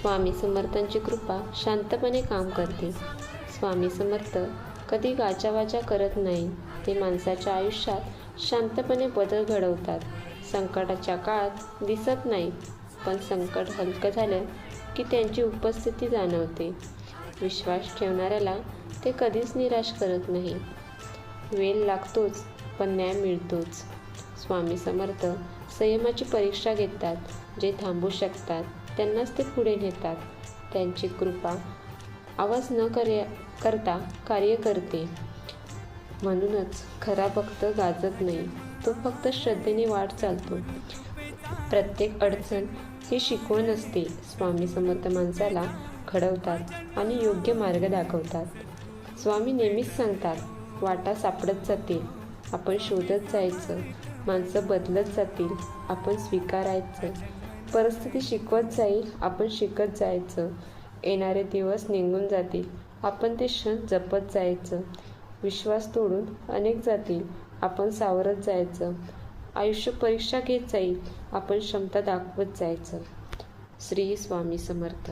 स्वामी समर्थांची कृपा शांतपणे काम करते. स्वामी समर्थ कधी गाजावाजा करत नाही. ते माणसाच्या आयुष्यात शांतपणे बदल घडवतात. संकटाच्या काळात दिसत नाही, पण संकट हलकं झालं की त्यांची उपस्थिती जाणवते. विश्वास ठेवणाऱ्याला ते कधीच निराश करत नाही. वेळ लागतोच, पण न्याय मिळतोच. स्वामी समर्थ संयमाची परीक्षा घेतात. जे थांबू शकतात त्यांनाच ते पुढे नेतात. त्यांची कृपा आवाज न करता कार्य करते. म्हणूनच खरा भक्त गाजत नाही, तो फक्त श्रद्धेने वाट चालतो. प्रत्येक अडचण ही शिकवण असते. स्वामी समर्थ माणसाला घडवतात आणि योग्य मार्ग दाखवतात. स्वामी नेहमीच सांगतात, वाटा सापडत जातील, आपण शोधत जायचं. माणसं बदलत जातील, आपण स्वीकारायचं. परिस्थिती शिकवत जाईल, आपण शिकत जायचं. येणारे दिवस निघून जातील, आपण ते क्षण जपत जायचं. विश्वास तोडून अनेक जातील, आपण सावरत जायचं. आयुष्य परीक्षा घेत जाईल, आपण क्षमता दाखवत जायचं. श्री स्वामी समर्थ.